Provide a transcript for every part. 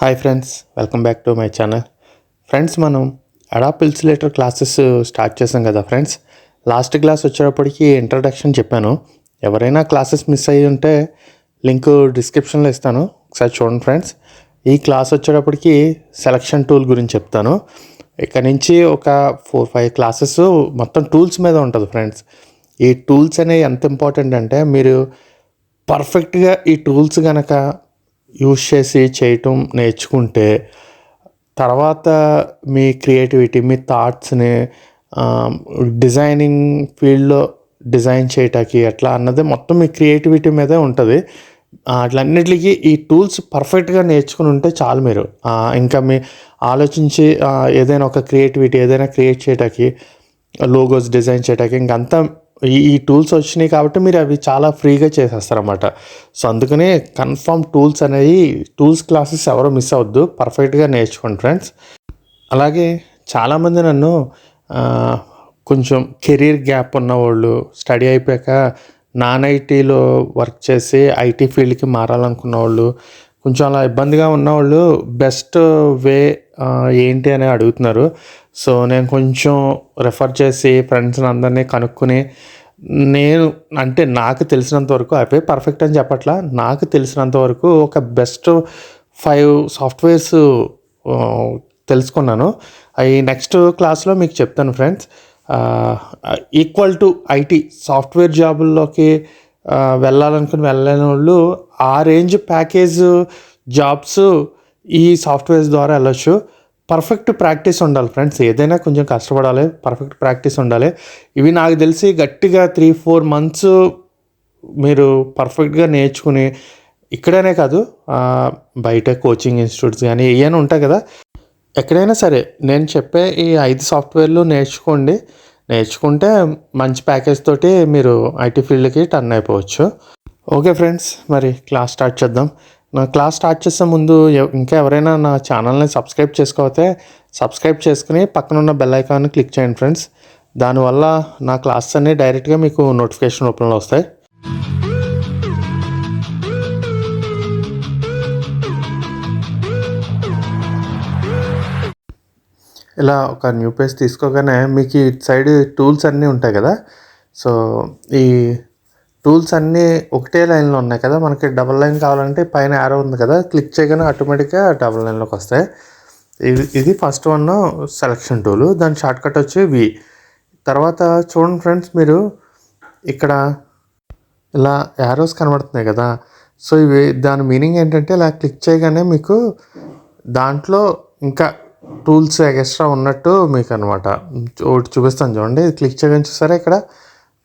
Hi friends, welcome back to my channel. Friends, మనం అడాప్ ఇల్స్ట్రేటర్ classes start చేసాం కదా friends. Last class వచ్చేటప్పటికి introduction చెప్పాను. ఎవరైనా క్లాసెస్ మిస్ అయ్యి ఉంటే లింక్ డిస్క్రిప్షన్లో ఇస్తాను, ఒకసారి చూడండి ఫ్రెండ్స్. ఈ క్లాస్ వచ్చేటప్పటికి సెలక్షన్ టూల్ గురించి చెప్తాను. ఇక్కడ నుంచి ఒక 4-5 క్లాసెస్ మొత్తం టూల్స్ మీద ఉంటుంది ఫ్రెండ్స్. ఈ టూల్స్ అనేవి ఎంత ఇంపార్టెంట్ అంటే మీరు పర్ఫెక్ట్గా ఈ టూల్స్ కనుక యూజ్ చేసి చేయటం నేర్చుకుంటే తర్వాత మీ క్రియేటివిటీ, మీ థాట్స్ని డిజైనింగ్ ఫీల్డ్లో డిజైన్ చేయటానికి ఎట్లా అన్నది మొత్తం మీ క్రియేటివిటీ మీదే ఉంటుంది. అట్లన్నిటికీ ఈ టూల్స్ పర్ఫెక్ట్గా నేర్చుకుని ఉంటే చాలు. మీరు ఇంకా మీ ఆలోచించి ఏదైనా ఒక క్రియేటివిటీ ఏదైనా క్రియేట్ చేయటానికి, లోగోస్ డిజైన్ చేయటానికి ఇంకంతా ఈ టూల్స్ వచ్చినాయి కాబట్టి మీరు అవి చాలా ఫ్రీగా చేసేస్తారన్నమాట. సో అందుకనే కన్ఫర్మ్ టూల్స్ క్లాసెస్ ఎవరో మిస్ అవ్వద్దు, పర్ఫెక్ట్గా నేర్చుకోండి ఫ్రెండ్స్. అలాగే చాలామంది నన్ను కొంచెం కెరీర్ గ్యాప్ ఉన్నవాళ్ళు, స్టడీ అయిపోయాక నాన్ ఐటీలో వర్క్ చేసి ఐటీ ఫీల్డ్కి మారాలనుకున్న వాళ్ళు, కొంచెం అలా ఇబ్బందిగా ఉన్నవాళ్ళు బెస్ట్ వే ఏంటి అని అడుగుతున్నారు. సో నేను కొంచెం రెఫర్ చేసి ఫ్రెండ్స్ని అందరినీ కనుక్కొని నాకు తెలిసినంత వరకు, అయిపోయి పర్ఫెక్ట్ అని చెప్పట్లా, నాకు తెలిసినంత వరకు ఒక బెస్ట్ 5 సాఫ్ట్వేర్స్ తెలుసుకున్నాను. అవి నెక్స్ట్ క్లాస్లో మీకు చెప్తాను friends. Equal to IT software జాబుల్లోకి వెళ్ళలేని వాళ్ళు ఆ రేంజ్ ప్యాకేజ్ జాబ్స్ ఈ సాఫ్ట్వేర్స్ ద్వారా వెళ్ళొచ్చు. పర్ఫెక్ట్ ప్రాక్టీస్ ఉండాలి ఫ్రెండ్స్. ఏదైనా కొంచెం కష్టపడాలి, పర్ఫెక్ట్ ప్రాక్టీస్ ఉండాలి. ఇవి నాకు తెలిసి గట్టిగా 3-4 మంత్స్ మీరు పర్ఫెక్ట్గా నేర్చుకుని, ఇక్కడనే కాదు బయట కోచింగ్ ఇన్స్టిట్యూట్స్ కానీ ఏమైనా ఉంటాయి కదా, ఎక్కడైనా సరే నేను చెప్పే ఈ 5 సాఫ్ట్వేర్లు నేర్చుకుంటే మంచి ప్యాకేజ్ తోటి మీరు ఐటీ ఫీల్డ్కి టర్న్ అయిపోవచ్చు. ఓకే ఫ్రెండ్స్, మరి క్లాస్ స్టార్ట్ చేద్దాం. నా క్లాస్ స్టార్ట్ చేసే ముందు ఇంకా ఎవరైనా నా ఛానల్ని సబ్స్క్రైబ్ చేసుకోకపోతే సబ్స్క్రైబ్ చేసుకుని పక్కనున్న బెల్ ఐకాన్ని క్లిక్ చేయండి ఫ్రెండ్స్. దానివల్ల నా క్లాస్ అన్నీ డైరెక్ట్గా మీకు నోటిఫికేషన్ రూపంలో వస్తాయి. ఇలా ఒక న్యూ పేజ్ తీసుకోగానే మీకు ఇటు సైడ్ టూల్స్ అన్నీ ఉంటాయి కదా. సో ఈ టూల్స్ అన్నీ ఒకటే లైన్లో ఉన్నాయి కదా. మనకి డబల్ లైన్ కావాలంటే పైన యారో ఉంది కదా, క్లిక్ చేయగానే ఆటోమేటిక్గా డబల్ లైన్లోకి వస్తాయి. ఇది ఫస్ట్ వన్ సెలక్షన్ టూలు, దాని షార్ట్కట్ వచ్చి వి. తర్వాత చూడండి ఫ్రెండ్స్, మీరు ఇక్కడ ఇలా యారోస్ కనబడుతున్నాయి కదా. సో దాని మీనింగ్ ఏంటంటే ఇలా క్లిక్ చేయగానే మీకు దాంట్లో ఇంకా టూల్స్ ఎక్స్ట్రా ఉన్నట్టు మీకు అనమాట. ఒకటి చూపిస్తాను చూడండి. క్లిక్ చేయగానే చూసారా, ఇక్కడ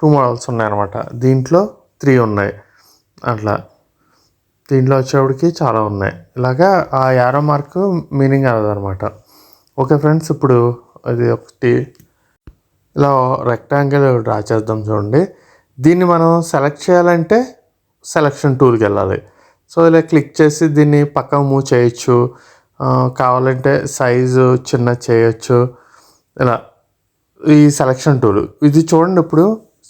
2 మోడల్స్ ఉన్నాయన్నమాట. దీంట్లో 3 ఉన్నాయి. అట్లా దీంట్లో వచ్చేవాడికి చాలా ఉన్నాయి. ఇలాగా ఆ యారో మార్క్ మీనింగ్ అదనమాట. ఓకే ఫ్రెండ్స్, ఇప్పుడు అది ఒకటి ఇలా రెక్టాంగిల్ డ్రా చేద్దాం చూడండి. దీన్ని మనం సెలెక్ట్ చేయాలంటే సెలక్షన్ టూల్కి వెళ్ళాలి. సో ఇలా క్లిక్ చేసి దీన్ని పక్కకు మూవ్ చేయొచ్చు, కావాలంటే సైజు చిన్న చేయొచ్చు. ఇలా ఈ సెలక్షన్ టూల్ ఇది చూడండి. ఇప్పుడు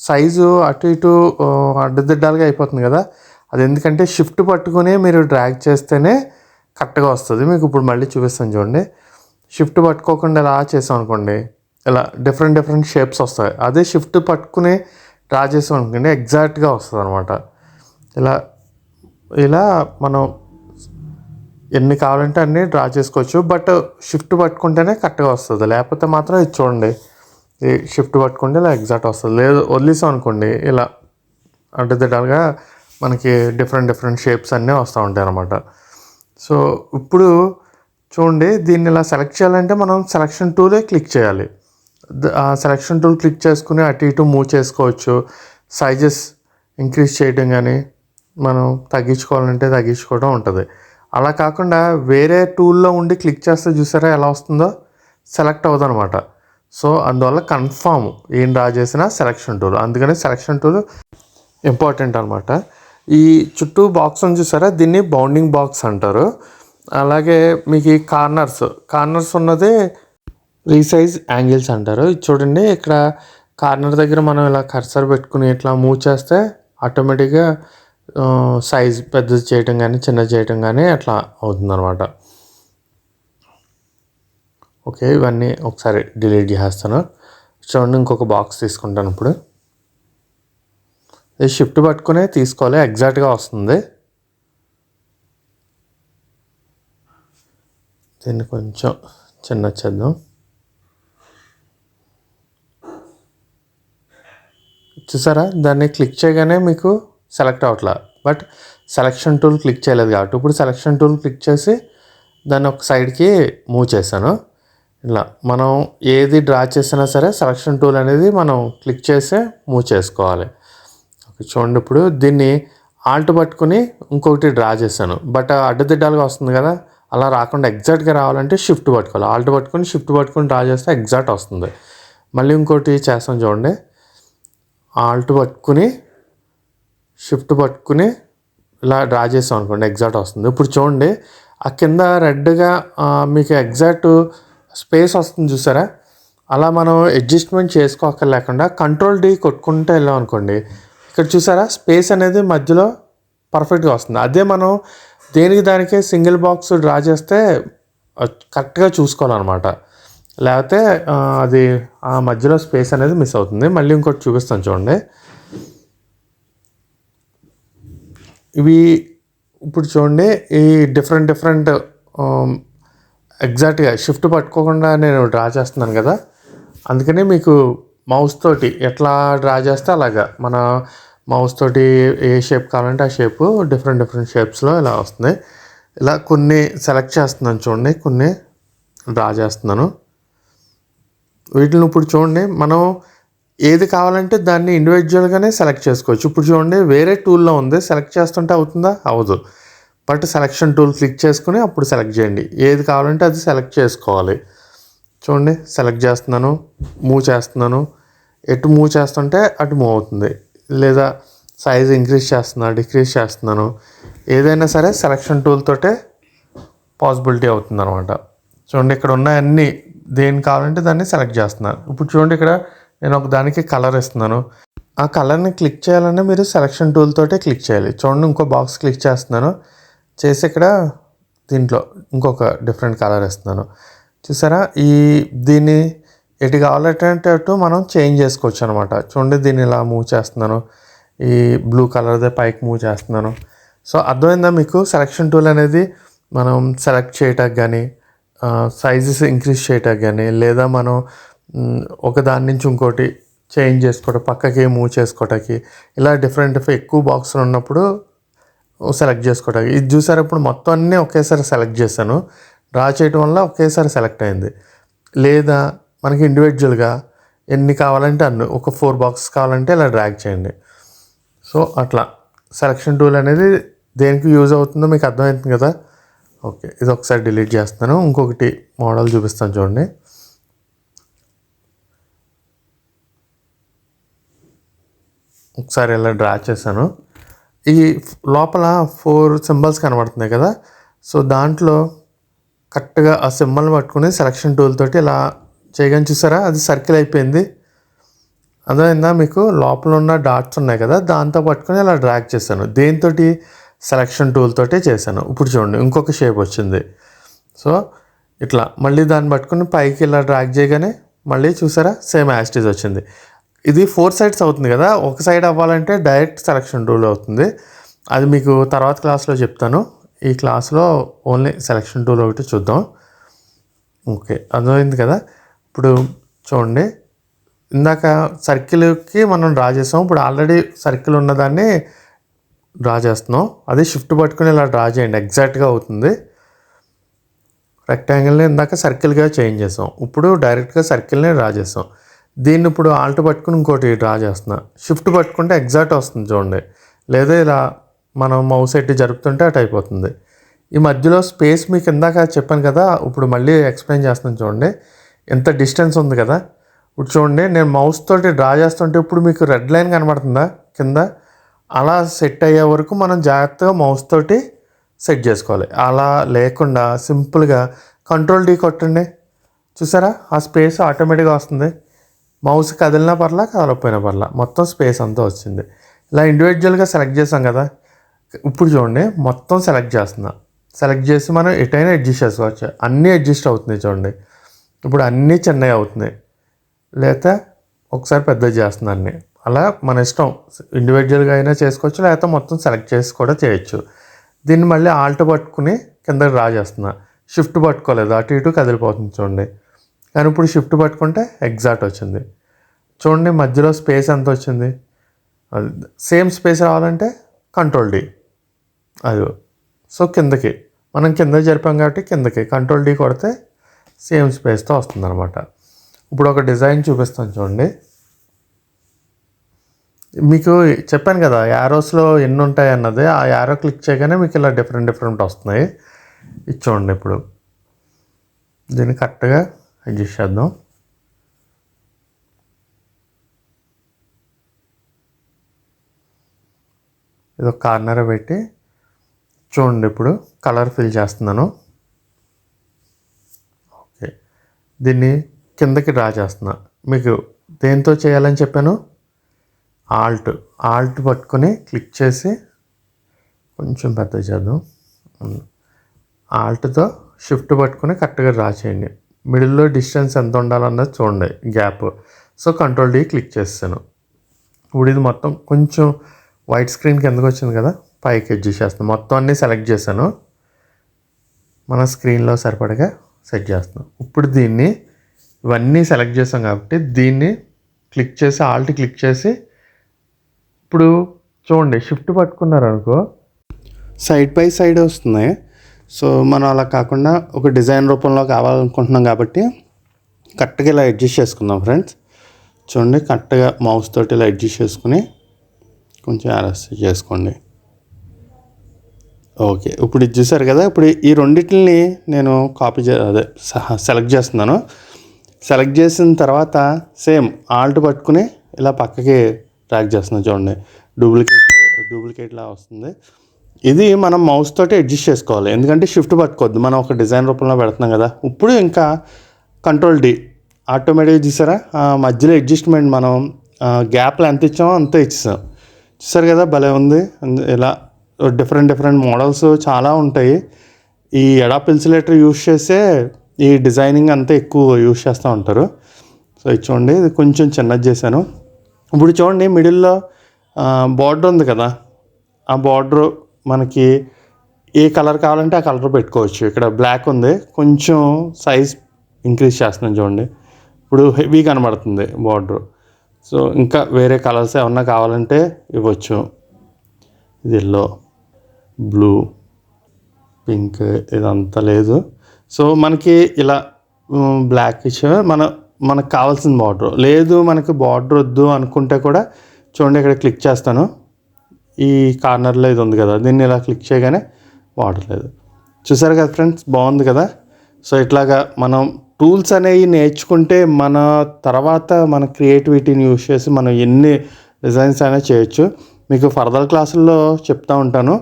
సైజు అటు ఇటు అడ్డదిడ్డాలుగా అయిపోతుంది కదా. అది ఎందుకంటే షిఫ్ట్ పట్టుకుని మీరు డ్రాగ్ చేస్తేనే కరెక్ట్గా వస్తుంది. మీకు ఇప్పుడు మళ్ళీ చూపిస్తాను చూడండి. షిఫ్ట్ పట్టుకోకుండా ఇలా చేసాం అనుకోండి, ఇలా డిఫరెంట్ షేప్స్ వస్తాయి. అదే షిఫ్ట్ పట్టుకుని డ్రా చేసాం అనుకోండి, ఎగ్జాక్ట్గా వస్తుంది అనమాట. ఇలా మనం ఎన్ని కావాలంటే అన్నీ డ్రా చేసుకోవచ్చు. బట్ షిఫ్ట్ పట్టుకుంటేనే కరెక్ట్గా వస్తుంది. లేకపోతే మాత్రం ఇది చూడండి, ఈ షిఫ్ట్ పట్టుకుంటే ఇలా ఎగ్జాక్ట్ వస్తుంది. లేదు వదిలేసాం అనుకోండి, ఇలా అడ్డదిడ్డాలుగా మనకి డిఫరెంట్ షేప్స్ అన్నీ వస్తూ ఉంటాయి అన్నమాట. సో ఇప్పుడు చూడండి, దీన్ని ఇలా సెలెక్ట్ చేయాలంటే మనం సెలక్షన్ టూలే క్లిక్ చేయాలి. ఆ సెలక్షన్ టూల్ క్లిక్ చేసుకుని అటు ఇటు మూవ్ చేసుకోవచ్చు. సైజెస్ ఇంక్రీజ్ చేయడం కానీ మనం తగ్గించుకోవాలంటే తగ్గించుకోవడం ఉంటుంది. అలా కాకుండా వేరే టూల్లో ఉండి క్లిక్ చేస్తే చూసారా ఎలా వస్తుందో, సెలెక్ట్ అవ్వదు అనమాట. సో అందువల్ల కన్ఫామ్ ఏం డ్రా చేసినా సెలక్షన్ టూల్, అందుకని సెలక్షన్ టూల్ ఇంపార్టెంట్ అనమాట. ఈ చుట్టూ బాక్స్ అని చూసారా, దీన్ని బౌండింగ్ బాక్స్ అంటారు. అలాగే మీకు ఈ కార్నర్స్ ఉన్నది రీసైజ్ యాంగిల్స్ అంటారు. ఇది చూడండి, ఇక్కడ కార్నర్ దగ్గర మనం ఇలా కర్సర్ పెట్టుకుని ఇట్లా మూవ్ చేస్తే ఆటోమేటిక్గా సైజ్ పెద్దది చేయటం కానీ చిన్నది చేయటం కానీ అట్లా అవుతుందన్నమాట. ఓకే, ఇవన్నీ ఒకసారి డిలీట్ చేసేస్తాను. చూడండి, ఇంకొక బాక్స్ తీసుకుంటాను. ఇప్పుడు ఇది షిఫ్ట్ పట్టుకునే తీసుకోవాలి, ఎగ్జాక్ట్గా వస్తుంది. దీన్ని కొంచెం చిన్న చేద్దాం. చూసారా, దాన్ని క్లిక్ చేయగానే మీకు సెలెక్ట్ అవ్వట్లా, బట్ సెలెక్షన్ టూల్ క్లిక్ చేయలేదు కాబట్టి ఇప్పుడు సెలెక్షన్ టూల్ క్లిక్ చేసి దాన్ని ఒక సైడ్కి మూవ్ చేశాను. ఇలా మనం ఏది డ్రా చేసినా సరే సెలెక్షన్ టూల్ అనేది మనం క్లిక్ చేసే మూవ్ చేసుకోవాలి. ఓకే, చూడండి, ఇప్పుడు దీన్ని ఆల్ట్ పట్టుకుని ఇంకొకటి డ్రా చేశాను, బట్ అడ్డదిడ్డాలుగా వస్తుంది కదా, అలా రాకుండా ఎగ్జాక్ట్గా రావాలంటే షిఫ్ట్ పట్టుకోవాలి. ఆల్ట్ పట్టుకుని షిఫ్ట్ పట్టుకుని డ్రా చేస్తే ఎగ్జాక్ట్ వస్తుంది. మళ్ళీ ఇంకోటి చేస్తాం చూడండి, ఆల్ట్ పట్టుకుని షిఫ్ట్ పట్టుకుని ఇలా డ్రా చేసాం అనుకోండి, ఎగ్జాక్ట్ వస్తుంది. ఇప్పుడు చూడండి, ఆ కింద రెడ్గా మీకు ఎగ్జాక్ట్ స్పేస్ వస్తుంది చూసారా, అలా మనం అడ్జస్ట్మెంట్ చేసుకోక్కర్లేకుండా కంట్రోల్ డి కొట్టుకుంటూ వెళ్ళాం అనుకోండి, ఇక్కడ చూసారా స్పేస్ అనేది మధ్యలో పర్ఫెక్ట్గా వస్తుంది. అదే మనం దేనికి దానికే సింగిల్ బాక్స్ డ్రా చేస్తే కరెక్ట్గా చూసుకోవాలన్నమాట, లేకపోతే అది ఆ మధ్యలో స్పేస్ అనేది మిస్ అవుతుంది. మళ్ళీ ఇంకోటి చూపిస్తాను చూడండి. ఇవి ఇప్పుడు చూడండి, ఈ డిఫరెంట్ ఎగ్జాక్ట్గా షిఫ్ట్ పట్టుకోకుండా నేను డ్రా చేస్తున్నాను కదా, అందుకని మీకు మౌస్ తోటి ఎట్లా డ్రా చేస్తే అలాగా మన మౌస్ తోటి ఏ షేప్ కావాలంటే ఆ షేపు డిఫరెంట్ షేప్స్లో ఇలా వస్తుంది. ఇలా కొన్ని సెలెక్ట్ చేస్తున్నాను చూడండి, కొన్ని డ్రా చేస్తున్నాను. వీటిని ఇప్పుడు చూడండి, మనం ఏది కావాలంటే దాన్ని ఇండివిజువల్గానే సెలెక్ట్ చేసుకోవచ్చు. ఇప్పుడు చూడండి, వేరే టూల్లో ఉంది, సెలెక్ట్ చేస్తుంటే అవుతుందా? అవ్వదు. బట్ సెలెక్షన్ టూల్ క్లిక్ చేసుకుని అప్పుడు సెలెక్ట్ చేయండి, ఏది కావాలంటే అది సెలెక్ట్ చేసుకోవాలి. చూడండి, సెలెక్ట్ చేస్తున్నాను, మూవ్ చేస్తున్నాను, ఎటు మూవ్ చేస్తుంటే అటు మూవ్ అవుతుంది, లేదా సైజ్ ఇంక్రీజ్ చేస్తున్నా, డిక్రీజ్ చేస్తున్నాను, ఏదైనా సరే సెలెక్షన్ టూల్ తోటే పాసిబిలిటీ అవుతుంది అనమాట. చూడండి, ఇక్కడ ఉన్న అన్ని దేని కావాలంటే దాన్ని సెలెక్ట్ చేస్తున్నాను. ఇప్పుడు చూడండి, ఇక్కడ నేను ఒక దానికి కలర్ ఇస్తున్నాను, ఆ కలర్ని క్లిక్ చేయాలంటే మీరు సెలెక్షన్ టూల్ తోటే క్లిక్ చేయాలి. చూడండి, ఇంకో బాక్స్ క్లిక్ చేస్తున్నాను, చేసి ఇక్కడ దీంట్లో ఇంకొక డిఫరెంట్ కలర్ ఇస్తున్నాను. చూసారా, దీన్ని ఎటు కావాలంటే అటు మనం చేంజ్ చేసుకోవచ్చు అనమాట. చూడండి, దీన్ని ఇలా మూవ్ చేస్తున్నాను, ఈ బ్లూ కలర్దే పైకి మూవ్ చేస్తున్నాను. సో అర్థమైందా మీకు? సెలెక్షన్ టూల్ అనేది మనం సెలెక్ట్ చేయటానికి కానీ, సైజెస్ ఇంక్రీజ్ చేయటానికి కానీ, లేదా మనం ఒక దాని నుంచి ఇంకోటి చేంజ్ చేసుకోవడం, పక్కకి మూవ్ చేసుకోవటానికి, ఇలా డిఫరెంట్ ఎక్కువ బాక్సులు ఉన్నప్పుడు సెలెక్ట్ చేసుకోవడానికి. ఇది చూసారు, ఇప్పుడు మొత్తం అన్నీ ఒకేసారి సెలెక్ట్ చేశాను, డ్రా చేయడం వల్ల ఒకేసారి సెలెక్ట్ అయింది. లేదా మనకి ఇండివిజువల్గా ఎన్ని కావాలంటే అన్ని, ఒక 4 బాక్సెస్ కావాలంటే ఇలా డ్రాగ్ చేయండి. సో అట్లా సెలెక్షన్ టూల్ అనేది దేనికి యూజ్ అవుతుందో మీకు అర్థమవుతుంది కదా. ఓకే, ఇది ఒకసారి డిలీట్ చేస్తాను, ఇంకొకటి మోడల్ చూపిస్తాను చూడండి. ఒకసారి ఇలా డ్రా చేశాను, ఈ లోపల 4 సింబల్స్ కనబడుతున్నాయి కదా, సో దాంట్లో కరెక్ట్గా ఆ సింబల్ పట్టుకుని సెలెక్షన్ టూల్ తోటి ఇలా చేయగానే చూసారా, అది సర్కిల్ అయిపోయింది. అర్థమైందా మీకు? లోపల ఉన్న డాట్స్ ఉన్నాయి కదా, దాంతో పట్టుకొని ఇలా డ్రాగ్ చేశాను, దేంతో సెలెక్షన్ టూల్ తోటే చేశాను. ఇప్పుడు చూడండి, ఇంకొక షేప్ వచ్చింది. సో ఇట్లా మళ్ళీ దాన్ని పట్టుకుని పైకి ఇలా డ్రాగ్ చేయగానే మళ్ళీ చూసారా సేమ్ యాస్టీజ్ వచ్చింది. ఇది 4 సైడ్స్ అవుతుంది కదా, ఒక సైడ్ అవ్వాలంటే డైరెక్ట్ సెలెక్షన్ టూల్ అవుతుంది, అది మీకు తర్వాత క్లాస్లో చెప్తాను. ఈ క్లాస్లో ఓన్లీ సెలెక్షన్ టూల్ ఒకటి చూద్దాం. ఓకే, అర్థమైంది కదా. ఇప్పుడు చూడండి, ఇందాక సర్కిల్కి మనం డ్రా చేసాం, ఇప్పుడు ఆల్రెడీ సర్కిల్ ఉన్నదాన్ని డ్రా చేస్తున్నాం, అది షిఫ్ట్ పట్టుకుని ఇలా డ్రా చేయండి, ఎగ్జాక్ట్గా అవుతుంది. రెక్టాంగిల్ని ఇందాక సర్కిల్గా చేంజ్ చేసాం, ఇప్పుడు డైరెక్ట్గా సర్కిల్ని డ్రా చేసాం. దీన్ని ఇప్పుడు ఆల్ట్ పట్టుకుని ఇంకోటి డ్రా చేస్తున్నా, షిఫ్ట్ పట్టుకుంటే ఎగ్జాక్ట్ వస్తుంది చూడండి, లేదా ఇలా మనం మౌస్ ఎట్టి జరుపుతుంటే అటు అయిపోతుంది. ఈ మధ్యలో స్పేస్ మీకు ఇందాక చెప్పాను కదా, ఇప్పుడు మళ్ళీ ఎక్స్ప్లెయిన్ చేస్తున్నాను చూడండి, ఎంత డిస్టెన్స్ ఉంది కదా. ఇప్పుడు చూడండి, నేను మౌస్ తోటి డ్రా చేస్తుంటే ఇప్పుడు మీకు రెడ్ లైన్ కనబడుతుందా కింద, అలా సెట్ అయ్యే వరకు మనం జాగ్రత్తగా మౌస్ తోటి సెట్ చేసుకోవాలి. అలా లేకుండా సింపుల్గా కంట్రోల్ డి కొట్టండి, చూసారా ఆ స్పేస్ ఆటోమేటిక్గా వస్తుంది. మౌస్ కదిలినా పర్లా, కదలకపోయినా పర్లా, మొత్తం స్పేస్ అంతా వచ్చింది. ఇలా ఇండివిజువల్గా సెలెక్ట్ చేసాం కదా, ఇప్పుడు చూడండి మొత్తం సెలెక్ట్ చేస్తున్నా, సెలెక్ట్ చేసి మనం ఎటైనా అడ్జస్ట్ చేసుకోవచ్చు, అన్నీ అడ్జస్ట్ అవుతుంది చూడండి. ఇప్పుడు అన్నీ చిన్నవి అవుతున్నాయి, లేకపోతే ఒకసారి పెద్దది చేస్తుంది అన్నీ. అలా మన ఇష్టం, ఇండివిజువల్గా అయినా చేసుకోవచ్చు, లేకపోతే మొత్తం సెలెక్ట్ చేసి కూడా చేయొచ్చు. దీన్ని మళ్ళీ ఆల్ట్ పట్టుకుని కిందకి డ్రా చేస్తున్నా. షిఫ్ట్ పట్టుకోలేదు, అటు ఇటు కదిలిపోతుంది చూడండి. కానీ ఇప్పుడు షిఫ్ట్ పట్టుకుంటే ఎగ్జాక్ట్ వచ్చింది. చూడండి మధ్యలో స్పేస్ ఎంత వచ్చింది. అది సేమ్ స్పేస్ రావాలంటే కంట్రోల్ డి. అది సో కిందకి మనం కింద జరిపాం కాబట్టి కిందకి కంట్రోల్ డి కొడితే సేమ్ స్పేస్తో వస్తుంది అనమాట. ఇప్పుడు ఒక డిజైన్ చూపిస్తాను చూడండి. మీకు చెప్పాను కదా యారోస్లో ఎన్ని ఉంటాయి అన్నది, ఆ యారో క్లిక్ చేయగానే మీకు ఇలా డిఫరెంట్ వస్తున్నాయి. ఇది చూడండి. ఇప్పుడు దీన్ని కరెక్ట్గా అడ్జస్ట్ చేద్దాం. ఇది ఒక కార్నర్ పెట్టి చూడండి. ఇప్పుడు కలర్ ఫిల్ చేస్తున్నాను. ఓకే, దీన్ని కిందకి డ్రా చేస్తున్నా. మీకు దేంతో చేయాలని చెప్పాను, ఆల్ట్ పట్టుకొని క్లిక్ చేసి కొంచెం పెద్ద చేద్దాం. ఆల్ట్తో షిఫ్ట్ పట్టుకొని కరెక్ట్గా డ్రా చేయండి. మిడిల్లో డిస్టెన్స్ ఎంత ఉండాలన్నది చూడండి, gap. So control D click చేస్తాను. ఇప్పుడు ఇది మొత్తం కొంచెం వైట్ స్క్రీన్ కిందకి వచ్చింది కదా, పైకి అడ్జస్ట్ చేస్తాను. మొత్తం అన్నీ సెలెక్ట్ చేశాను, మన స్క్రీన్లో సరిపడగా సెట్ చేస్తున్నాం. ఇప్పుడు దీన్ని ఇవన్నీ సెలెక్ట్ చేసాం కాబట్టి దీన్ని క్లిక్ చేసి ఆల్ట్ క్లిక్ చేసి ఇప్పుడు చూడండి షిఫ్ట్ పట్టుకున్నారనుకో సైడ్ బై సైడ్ వస్తున్నాయి. సో మనం అలా కాకుండా ఒక డిజైన్ రూపంలో కావాలనుకుంటున్నాం కాబట్టి కరెక్ట్గా ఇలా అడ్జస్ట్ చేసుకుందాం ఫ్రెండ్స్. చూడండి కరెక్ట్గా మౌస్ తోటి ఇలా అడ్జస్ట్ చేసుకుని కొంచెం అరెస్ట్ చేసుకోండి. ఓకే, ఇప్పుడు ఇది చూసారు కదా. ఇప్పుడు ఈ రెండింటిని నేను సెలెక్ట్ చేస్తున్నాను. సెలెక్ట్ చేసిన తర్వాత సేమ్ ఆల్ట్ పట్టుకుని ఇలా పక్కకి ట్రాక్ చేస్తున్నాను. చూడండి డూప్లికేట్లా వస్తుంది. ఇది మనం మౌస్ తోటి అడ్జస్ట్ చేసుకోవాలి, ఎందుకంటే షిఫ్ట్ పట్టుకోవద్దు, మనం ఒక డిజైన్ రూపంలో పెడుతున్నాం కదా. ఇప్పుడు ఇంకా కంట్రోల్ డి ఆటోమేటిక్గా చూసారా, మధ్యలో అడ్జస్ట్మెంట్ మనం గ్యాప్లు ఎంత ఇచ్చామో అంతే ఇచ్చాం. చూసారు కదా, భలే ఉంది. ఇలా డిఫరెంట్ మోడల్స్ చాలా ఉంటాయి. ఈ అడాబ్ ఇల్యుస్ట్రేటర్ యూస్ చేసే ఈ డిజైనింగ్ అంతా ఎక్కువ యూస్ చేస్తూ ఉంటారు. సో ఇది చూడండి, ఇది కొంచెం చిన్నది చేశాను. ఇప్పుడు చూడండి మిడిల్లో బార్డర్ ఉంది కదా, ఆ బార్డర్ మనకి ఏ కలర్ కావాలంటే ఆ కలర్ పెట్టుకోవచ్చు. ఇక్కడ బ్లాక్ ఉంది, కొంచెం సైజ్ ఇంక్రీజ్ చేస్తున్నాను చూడండి. ఇప్పుడు హెవీ కనబడుతుంది బార్డర్. సో ఇంకా వేరే కలర్స్ ఏమన్నా కావాలంటే ఇవ్వచ్చు. ఇది ఎల్లో, బ్లూ, పింక్ ఇదంతా లేదు. సో మనకి ఇలా బ్లాక్ ఇచ్చే మనకు కావాల్సిన బార్డర్ లేదు. మనకి బార్డర్ వద్దు అనుకుంటే కూడా చూడండి, ఇక్కడ క్లిక్ చేస్తాను. ఈ కార్నర్లో ఇది ఉంది కదా, దీన్ని ఇలా క్లిక్ చేయగానే బార్డర్ లేదు. చూసారు కదా ఫ్రెండ్స్, బాగుంది కదా. సో ఇట్లాగా మనం టూల్స్ అనేవి నేర్చుకుంటే మన తర్వాత మన క్రియేటివిటీని యూజ్ చేసి మనం ఎన్ని డిజైన్స్ అయినా చేయొచ్చు. మీకు ఫర్దర్ క్లాసుల్లో చెప్తూ ఉంటాను.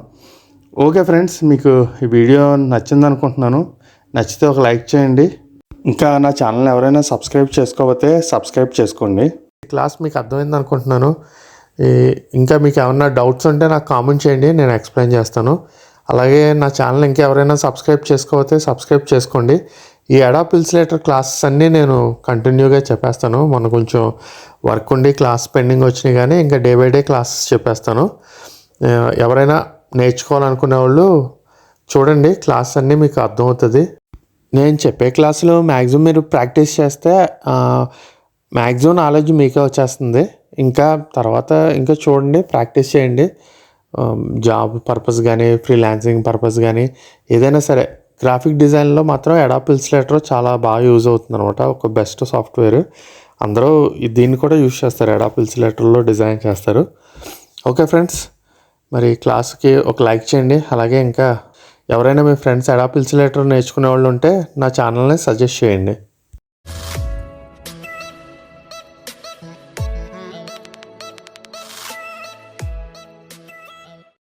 ఓకే ఫ్రెండ్స్, మీకు ఈ వీడియో నచ్చింది అనుకుంటున్నాను. నచ్చితే ఒక లైక్ చేయండి. ఇంకా నా ఛానల్ ఎవరైనా సబ్స్క్రైబ్ చేసుకోకపోతే సబ్స్క్రైబ్ చేసుకోండి. ఈ క్లాస్ మీకు అర్థమైంది అనుకుంటున్నాను. ఇంకా మీకు ఏమన్నా డౌట్స్ ఉంటే నాకు కామెంట్ చేయండి, నేను ఎక్స్ప్లెయిన్ చేస్తాను. అలాగే నా ఛానల్ ఇంకెవరైనా సబ్స్క్రైబ్ చేసుకోకపోతే సబ్స్క్రైబ్ చేసుకోండి. ఈ అడాబ్ ఇల్యుస్ట్రేటర్ క్లాసెస్ అన్నీ నేను కంటిన్యూగా చెప్పేస్తాను. మొన్న కొంచెం వర్క్ ఉండి క్లాస్ పెండింగ్ వచ్చినాయి, కానీ ఇంకా డే బై డే క్లాసెస్ చెప్పేస్తాను. ఎవరైనా నేర్చుకోవాలనుకునే వాళ్ళు చూడండి, క్లాస్ అన్నీ మీకు అర్థమవుతుంది. నేను చెప్పే క్లాసులో మ్యాక్సిమం మీరు ప్రాక్టీస్ చేస్తే మ్యాక్సిమం నాలెడ్జ్ మీకే వచ్చేస్తుంది. ఇంకా తర్వాత ఇంకా చూడండి, ప్రాక్టీస్ చేయండి. జాబ్ పర్పస్ కానీ ఫ్రీలాన్సింగ్ పర్పస్ కానీ ఏదైనా సరే గ్రాఫిక్ డిజైన్లో మాత్రం అడాబ్ ఇల్యుస్ట్రేటర్ చాలా బాగా యూజ్ అవుతుంది అనమాట. ఒక బెస్ట్ సాఫ్ట్వేర్. అందరూ దీన్ని కూడా యూజ్ చేస్తారు, అడాబ్ ఇల్యుస్ట్రేటర్లో డిజైన్ చేస్తారు. ఓకే ఫ్రెండ్స్, మరి క్లాస్కి ఒక లైక్ చేయండి. అలాగే ఇంకా ఎవరైనా మీ ఫ్రెండ్స్ అడాబ్ ఇల్యుస్ట్రేటర్ నేర్చుకునే వాళ్ళు ఉంటే నా ఛానల్ని సజెస్ట్ చేయండి.